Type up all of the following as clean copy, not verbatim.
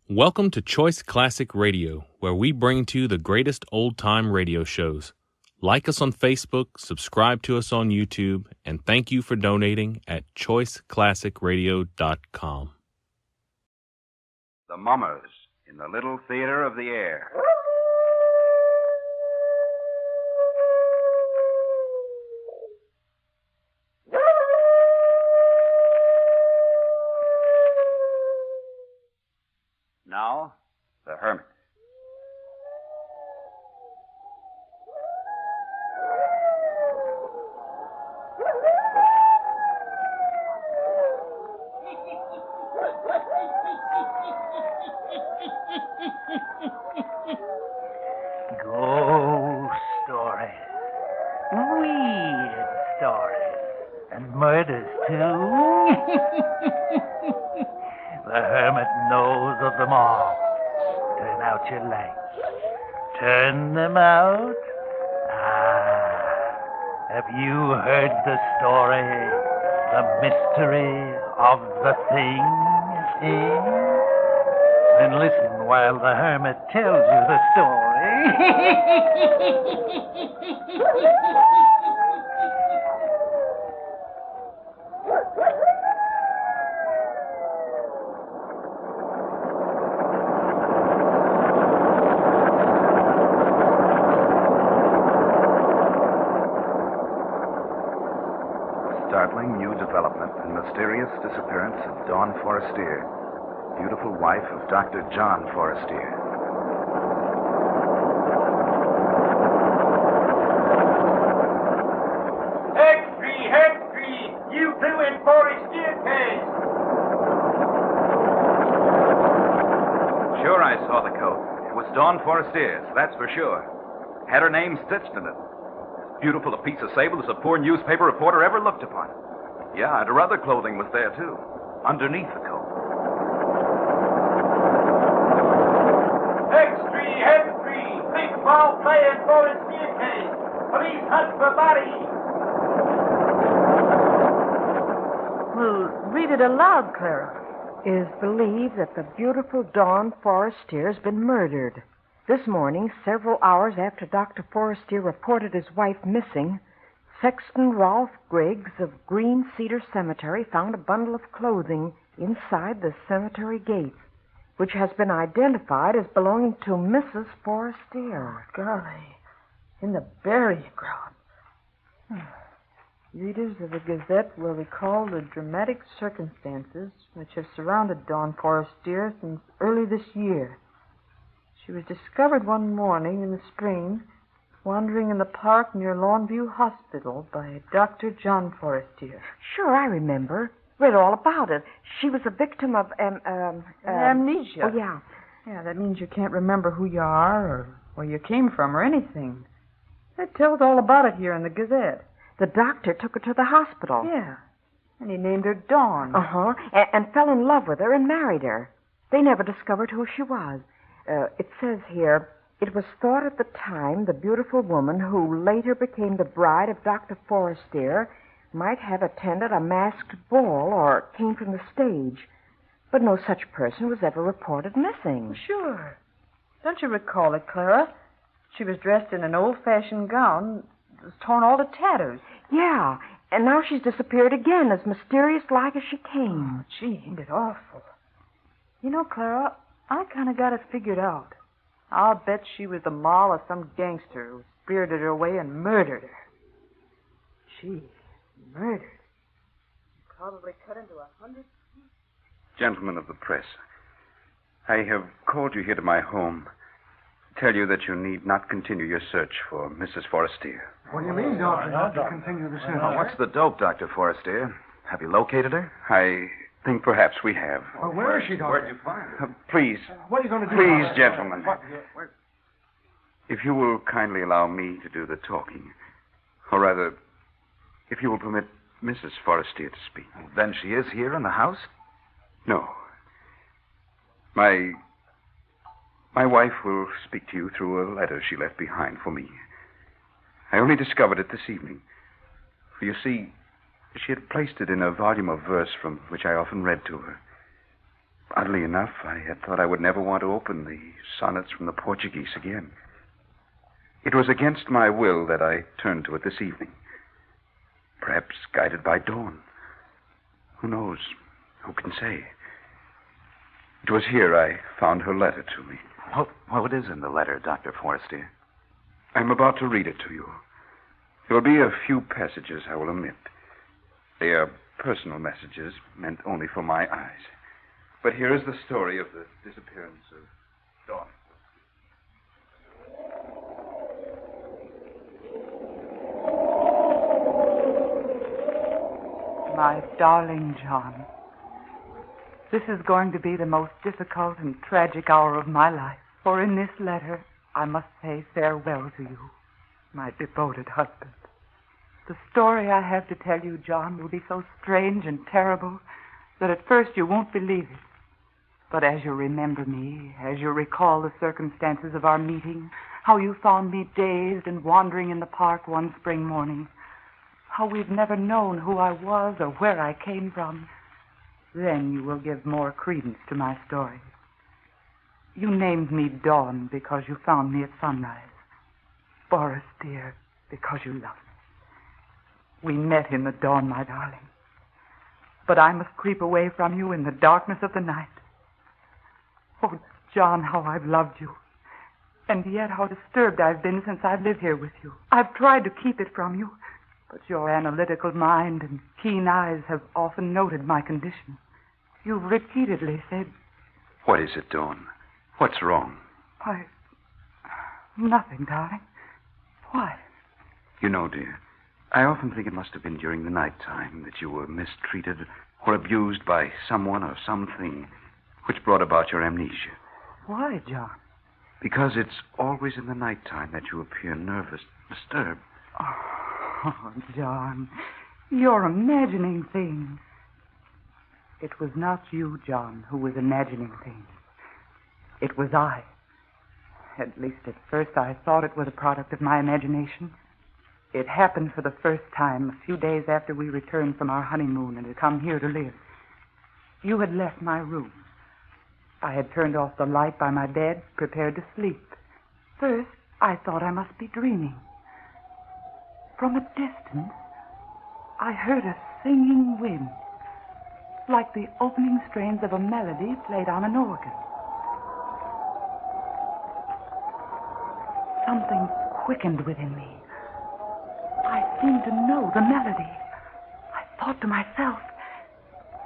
Welcome to Choice Classic Radio, where we bring to you the greatest old-time radio shows. Like us on Facebook, subscribe to us on YouTube, and thank you for donating at choiceclassicradio.com. The Mummers in the Little Theater of the Air. Now, the Hermit. Ghost stories, weird stories, and murders, too. The Hermit knows of them all. Turn out your lights. Turn them out. Have you heard the story, the mystery of the thing, Then listen while the Hermit tells you the story. Startling new development and mysterious disappearance of Dawn Forestier, beautiful wife of Dr. John Forestier. Hextree, you two in Forestier case. Sure, I saw the coat. It was Dawn Forestier's, that's for sure. Had her name stitched in it. As beautiful a piece of sable as a poor newspaper reporter ever looked upon. Yeah, and her other clothing was there, too, underneath the coat. Hextree, big ball play in Forestier case. Police hunt for body. Well, read it aloud, Clara. It is believed that the beautiful Dawn Forestier has been murdered. This morning, several hours after Dr. Forestier reported his wife missing, Sexton Rolfe Griggs of Green Cedar Cemetery found a bundle of clothing inside the cemetery gate, which has been identified as belonging to Mrs. Forestier. Oh, golly. In the burying ground. Readers of the Gazette will recall the dramatic circumstances which have surrounded Dawn Forestier since early this year. She was discovered one morning in the spring, wandering in the park near Longview Hospital by Dr. John Forestier. Sure, I remember. Read all about it. She was a victim of amnesia. Oh, yeah. Yeah, that means you can't remember who you are or where you came from or anything. It tells all about it here in the Gazette. The doctor took her to the hospital. Yeah. And he named her Dawn. Uh-huh. And fell in love with her and married her. They never discovered who she was. It says here, it was thought at the time the beautiful woman who later became the bride of Dr. Forestier might have attended a masked ball or came from the stage. But no such person was ever reported missing. Sure. Don't you recall it, Clara? She was dressed in an old-fashioned gown. It was torn all to tatters. Yeah, and now she's disappeared again, as mysterious-like as she came. Oh, gee, ain't it awful? You know, Clara, I kind of got it figured out. I'll bet she was the moll of some gangster who spirited her away and murdered her. Gee, murdered. Probably cut into 100... Gentlemen of the press, I have called you here to my home to tell you that you need not continue your search for Mrs. Forestier. What do you mean, Doctor? Not to continue the search? What's the dope, Dr. Forestier? Have you located her? I think perhaps we have. Well, where is she, Doctor? Where'd you find her? Please. What are you going to do? Please, gentlemen. What? If you will kindly allow me to do the talking, or rather, if you will permit Mrs. Forestier to speak. Then she is here in the house? No. My wife will speak to you through a letter she left behind for me. I only discovered it this evening. For you see, she had placed it in a volume of verse from which I often read to her. Oddly enough, I had thought I would never want to open the sonnets from the Portuguese again. It was against my will that I turned to it this evening. Perhaps guided by Dawn. Who knows? Who can say? It was here I found her letter to me. What is in the letter, Dr. Forrester? I'm about to read it to you. There will be a few passages I will omit. They are personal messages meant only for my eyes. But here is the story of the disappearance of Dawn. My darling John, this is going to be the most difficult and tragic hour of my life, for in this letter I must say farewell to you, my devoted husband. The story I have to tell you, John, will be so strange and terrible that at first you won't believe it. But as you remember me, as you recall the circumstances of our meeting, how you found me dazed and wandering in the park one spring morning, how we've never known who I was or where I came from, then you will give more credence to my story. You named me Dawn because you found me at sunrise. Boris, dear, because you loved me. We met in the dawn, my darling. But I must creep away from you in the darkness of the night. Oh, John, how I've loved you. And yet how disturbed I've been since I've lived here with you. I've tried to keep it from you, but your analytical mind and keen eyes have often noted my condition. You've repeatedly said... What is it, Dawn? What's wrong? Why, nothing, darling. Why? You know, dear, I often think it must have been during the night time that you were mistreated or abused by someone or something which brought about your amnesia. Why, John? Because it's always in the night time that you appear nervous, disturbed. Oh, John, you're imagining things. It was not you, John, who was imagining things. It was I. At least at first I thought it was a product of my imagination. It happened for the first time a few days after we returned from our honeymoon and had come here to live. You had left my room. I had turned off the light by my bed, prepared to sleep. First, I thought I must be dreaming. From a distance, I heard a singing wind, like the opening strains of a melody played on an organ. Something quickened within me. I seemed to know the melody. I thought to myself,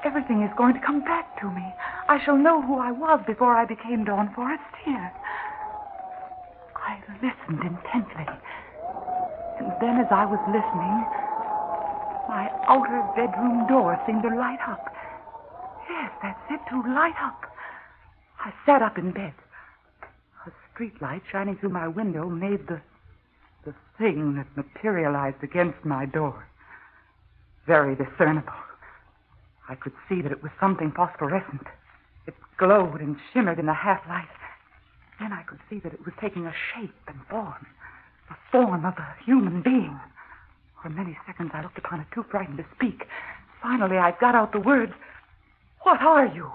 everything is going to come back to me. I shall know who I was before I became Dawn Forrester. I listened intently. And then as I was listening, my outer bedroom door seemed to light up. Yes, that's it, to light up. I sat up in bed. A street light shining through my window made the thing that materialized against my door very discernible. I could see that it was something phosphorescent. It glowed and shimmered in the half-light. Then I could see that it was taking a shape and form, the form of a human being. For many seconds I looked upon it, too frightened to speak. Finally, I got out the words, "What are you?"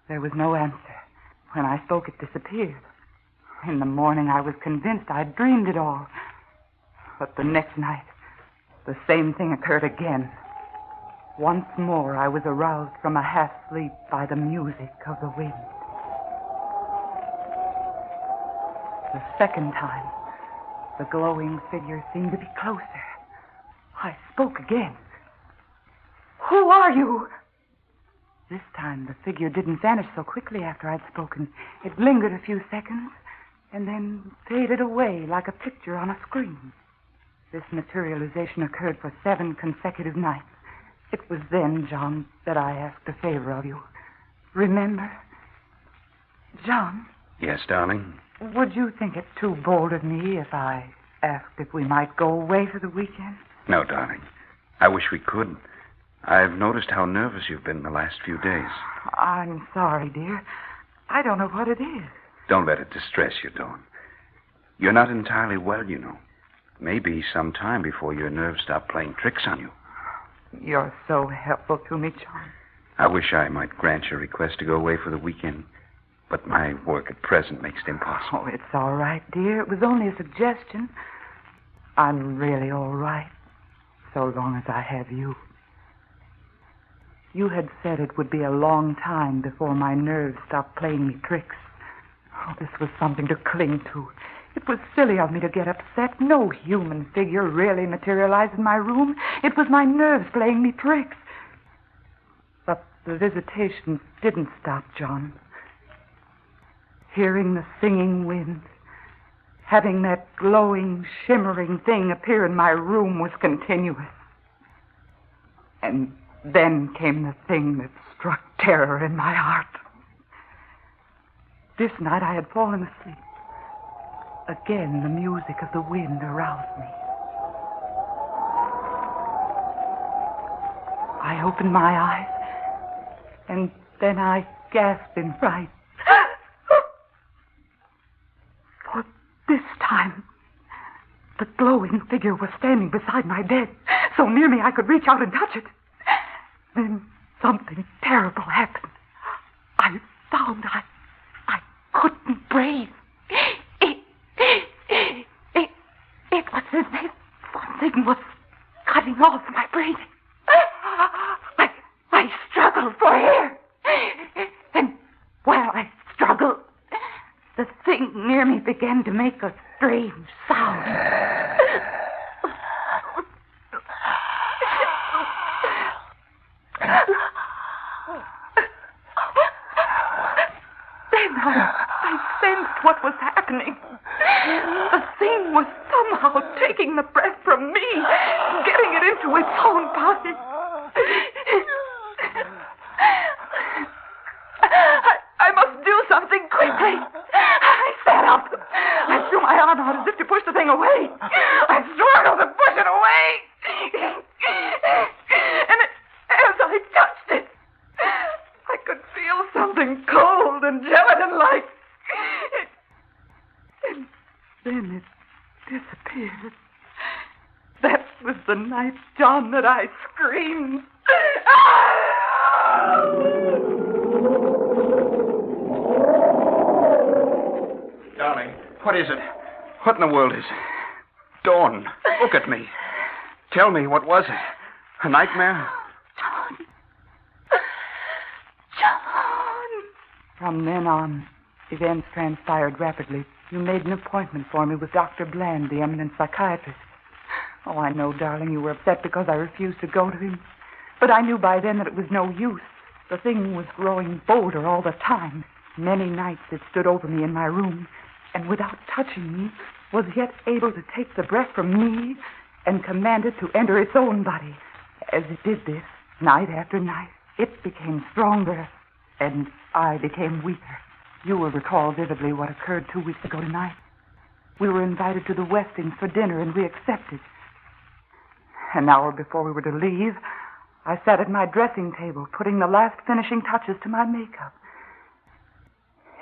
There was no answer. When I spoke, it disappeared. In the morning, I was convinced I'd dreamed it all. But the next night, the same thing occurred again. Once more, I was aroused from a half-sleep by the music of the wind. The second time, the glowing figure seemed to be closer. I spoke again. "Who are you?" This time, the figure didn't vanish so quickly after I'd spoken. It lingered a few seconds and then faded away like a picture on a screen. This materialization occurred for 7 consecutive nights. It was then, John, that I asked a favor of you. Remember? John? Yes, darling? Would you think it too bold of me if I asked if we might go away for the weekend? No, darling. I wish we could. I've noticed how nervous you've been the last few days. I'm sorry, dear. I don't know what it is. Don't let it distress you, Dawn. You're not entirely well, you know. Maybe some time before your nerves stop playing tricks on you. You're so helpful to me, John. I wish I might grant your request to go away for the weekend, but my work at present makes it impossible. Oh, it's all right, dear. It was only a suggestion. I'm really all right, so long as I have you. You had said it would be a long time before my nerves stopped playing me tricks. Oh, this was something to cling to. It was silly of me to get upset. No human figure really materialized in my room. It was my nerves playing me tricks. But the visitations didn't stop, John. Hearing the singing wind, having that glowing, shimmering thing appear in my room was continuous. And then came the thing that struck terror in my heart. This night I had fallen asleep. Again, the music of the wind aroused me. I opened my eyes, and then I gasped in fright. For this time, the glowing figure was standing beside my bed, so near me I could reach out and touch it. Then something terrible happened. I found I couldn't breathe. It was as if something was cutting off my breathing. I struggled for air. And while I struggled, the thing near me began to make a strange sound. Then I sensed what was happening. The thing was somehow taking the breath from me, getting it into its own body. I must do something quickly. I sat up. I threw my arm out as if to push the thing away. I struggled to push it away. And as I touched it, I could feel something cold and gelatin-like. And then it disappeared. That was the night, John, that I screamed. Darling, what is it? What in the world is it? Dawn, look at me. Tell me, what was it? A nightmare? John! From then on, events transpired rapidly. You made an appointment for me with Dr. Bland, the eminent psychiatrist. Oh, I know, darling, you were upset because I refused to go to him. But I knew by then that it was no use. The thing was growing bolder all the time. Many nights it stood over me in my room, and without touching me, was yet able to take the breath from me and command it to enter its own body. As it did this, night after night, it became stronger, and I became weaker. You will recall vividly what occurred 2 weeks ago tonight. We were invited to the Westings for dinner, and we accepted. An hour before we were to leave, I sat at my dressing table, putting the last finishing touches to my makeup.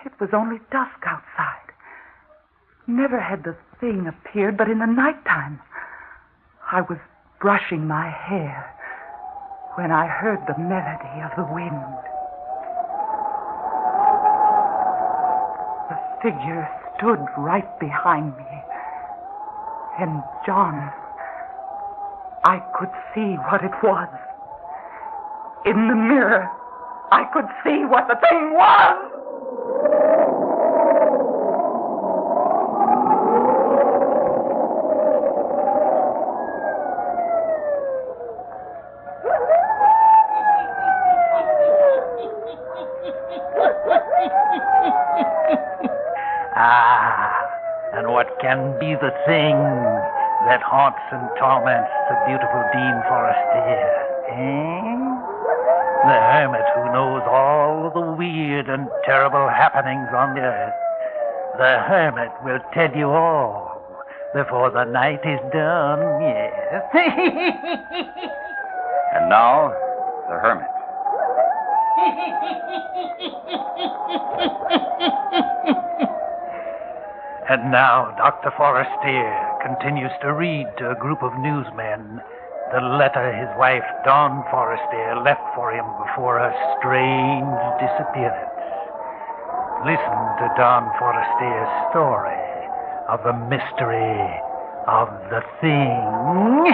It was only dusk outside. Never had the thing appeared but in the nighttime. I was brushing my hair when I heard the melody of the wind. The figure stood right behind me. And John, I could see what it was. In the mirror, I could see what the thing was. And what can be the thing that haunts and torments the beautiful Dean Forestier, eh? The hermit who knows all the weird and terrible happenings on the earth. The hermit will tell you all before the night is done, yes. And now, the hermit. And now Dr. Forestier continues to read to a group of newsmen the letter his wife, Dawn Forrester, left for him before her strange disappearance. Listen to Dawn Forrester's story of the mystery of the thing.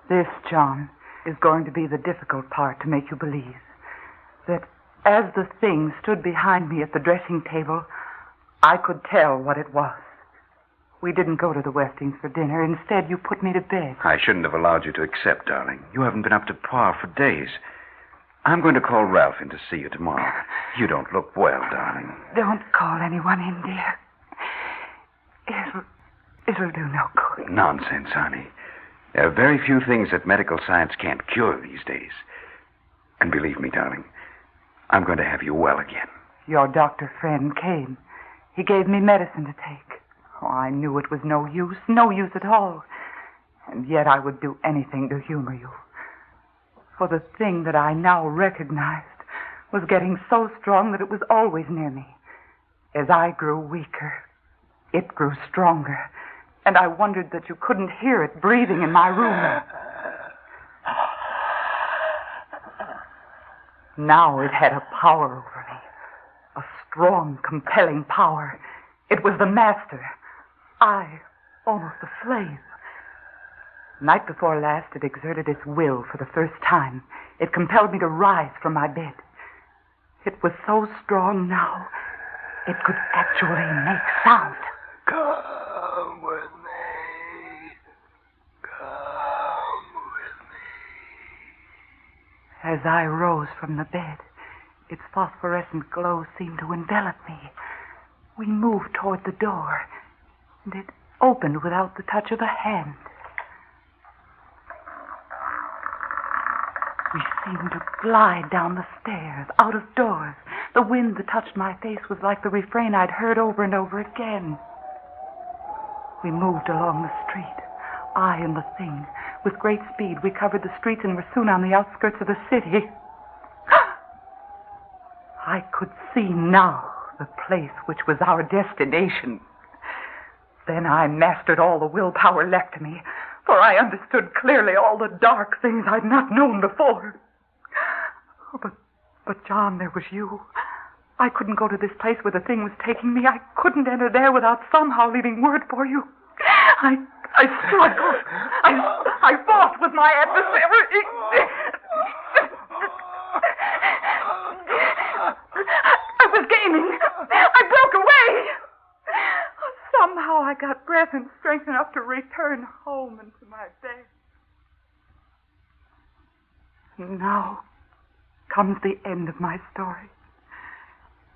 This, John, is going to be the difficult part to make you believe. That as the thing stood behind me at the dressing table, I could tell what it was. We didn't go to the Westings for dinner. Instead, you put me to bed. I shouldn't have allowed you to accept, darling. You haven't been up to par for days. I'm going to call Ralph in to see you tomorrow. You don't look well, darling. Don't call anyone in, dear. It'll do no good. Nonsense, honey. There are very few things that medical science can't cure these days. And believe me, darling, I'm going to have you well again. Your doctor friend came. He gave me medicine to take. Oh, I knew it was no use at all. And yet I would do anything to humor you. For the thing that I now recognized was getting so strong that it was always near me. As I grew weaker, it grew stronger. And I wondered that you couldn't hear it breathing in my room. Now it had a power over me. A strong, compelling power. It was the master. I, almost a slave. Night before last, it exerted its will for the first time. It compelled me to rise from my bed. It was so strong now, it could actually make sound. Come with me. Come with me. As I rose from the bed, its phosphorescent glow seemed to envelop me. We moved toward the door, and it opened without the touch of a hand. We seemed to glide down the stairs, out of doors. The wind that touched my face was like the refrain I'd heard over and over again. We moved along the street, I and the thing. With great speed, we covered the streets and were soon on the outskirts of the city. I could see now the place which was our destination. Then I mastered all the willpower left to me, for I understood clearly all the dark things I'd not known before. But John, there was you. I couldn't go to this place where the thing was taking me. I couldn't enter there without somehow leaving word for you. I struggled. I fought with my adversary. I was gaining. I broke away. Somehow I got breath and strength enough to return home and to my bed. Now comes the end of my story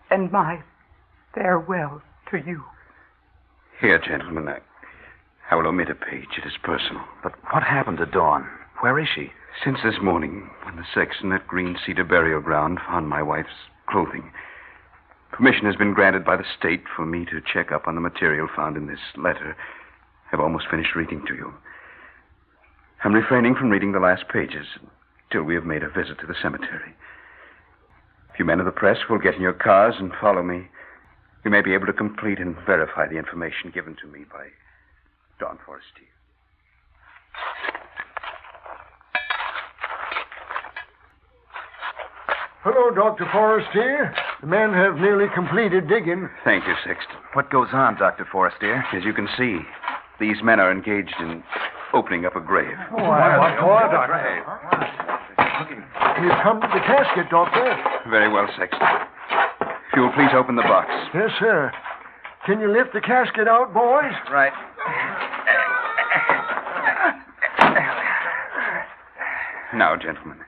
and my farewell to you. Here, gentlemen, I will omit a page. It is personal. But what happened to Dawn? Where is she? Since this morning, when the sexton at Green Cedar Burial Ground found my wife's clothing, permission has been granted by the state for me to check up on the material found in this letter. I've almost finished reading to you. I'm refraining from reading the last pages till we have made a visit to the cemetery. If you men of the press will get in your cars and follow me, we may be able to complete and verify the information given to me by Dawn Forrester. Hello, Dr. Forrester. The men have nearly completed digging. Thank you, Sexton. What goes on, Dr. Forrester? As you can see, these men are engaged in opening up a grave. What for, Doctor? You've come to the casket, Doctor. Very well, Sexton. If you will please open the box. Yes, sir. Can you lift the casket out, boys? Right. Now, gentlemen,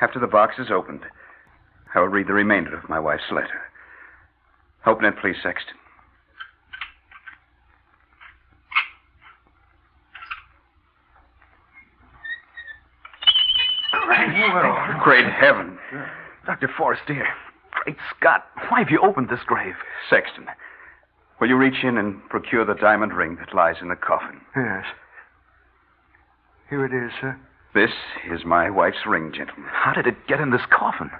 after the box is opened, I will read the remainder of my wife's letter. Open it, please, Sexton. Great heaven. Dr. Forrester, great Scott, why have you opened this grave? Sexton, will you reach in and procure the diamond ring that lies in the coffin? Yes. Here it is, sir. This is my wife's ring, gentlemen. How did it get in this coffin?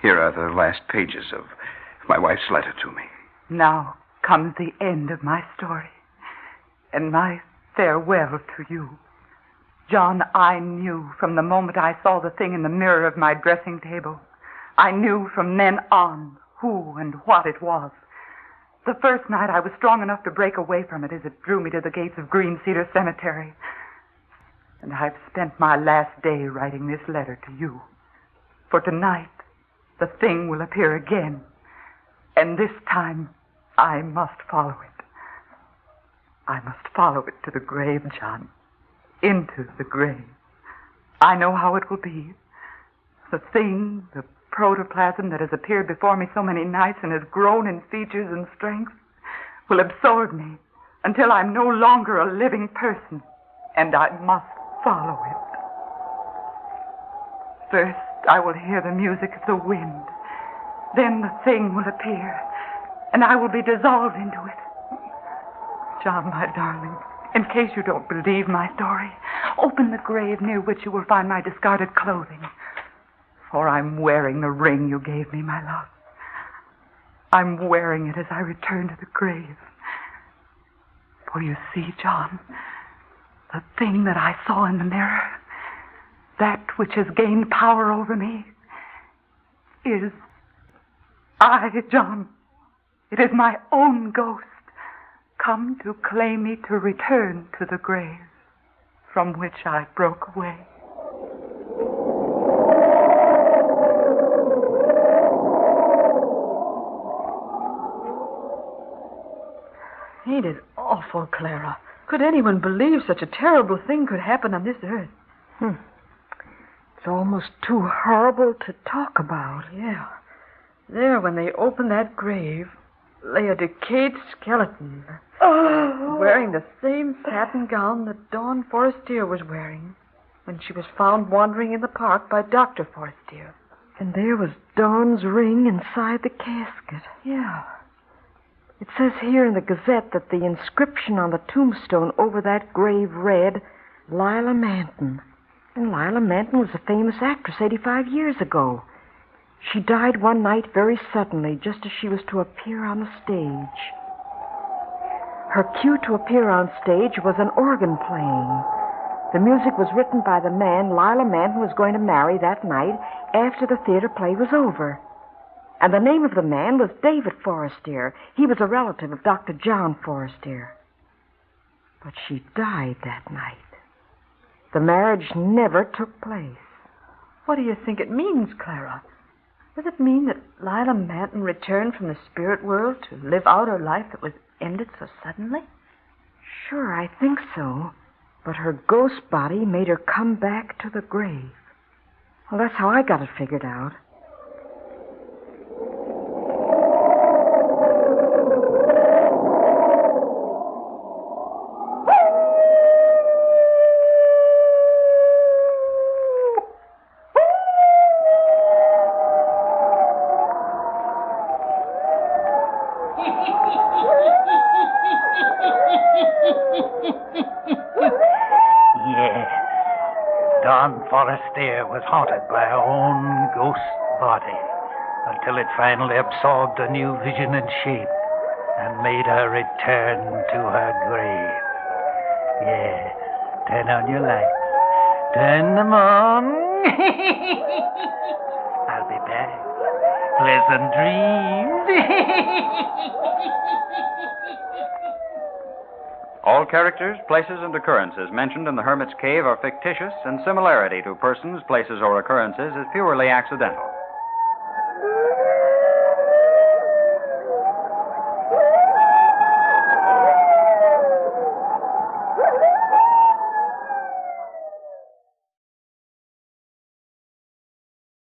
Here are the last pages of my wife's letter to me. Now comes the end of my story and my farewell to you. John, I knew from the moment I saw the thing in the mirror of my dressing table. I knew from then on who and what it was. The first night I was strong enough to break away from it as it drew me to the gates of Green Cedar Cemetery. And I've spent my last day writing this letter to you. For tonight, the thing will appear again. And this time, I must follow it. I must follow it to the grave, John. Into the grave. I know how it will be. The thing, the protoplasm that has appeared before me so many nights and has grown in features and strength, will absorb me until I'm no longer a living person, and I must follow it. First, I will hear the music of the wind. Then the thing will appear, and I will be dissolved into it. John, my darling, in case you don't believe my story, open the grave near which you will find my discarded clothing. For I'm wearing the ring you gave me, my love. I'm wearing it as I return to the grave. For you see, John, the thing that I saw in the mirror, that which has gained power over me, is I, John. It is my own ghost, come to claim me to return to the grave from which I broke away. Ain't it awful, Clara? Could anyone believe such a terrible thing could happen on this earth? It's almost too horrible to talk about. Yeah. There, when they opened that grave, lay a decayed skeleton. Wearing the same satin gown that Dawn Forestier was wearing when she was found wandering in the park by Dr. Forestier. And there was Dawn's ring inside the casket. Yeah. It says here in the Gazette that the inscription on the tombstone over that grave read, Lila Manton. And Lila Manton was a famous actress 85 years ago. She died one night very suddenly, just as she was to appear on the stage. Her cue to appear on stage was an organ playing. The music was written by the man Lila Manton was going to marry that night after the theater play was over. And the name of the man was David Forestier. He was a relative of Dr. John Forestier. But she died that night. The marriage never took place. What do you think it means, Clara? Does it mean that Lila Manton returned from the spirit world to live out her life that was ended so suddenly? Sure, I think so. But her ghost body made her come back to the grave. Well, that's how I got it figured out. Dawn Forestier was haunted by her own ghost body until it finally absorbed a new vision and shape and made her return to her grave. Yes, turn on your lights. Turn them on. I'll be back. Pleasant dreams. All characters, places, and occurrences mentioned in the Hermit's Cave are fictitious, and similarity to persons, places, or occurrences is purely accidental.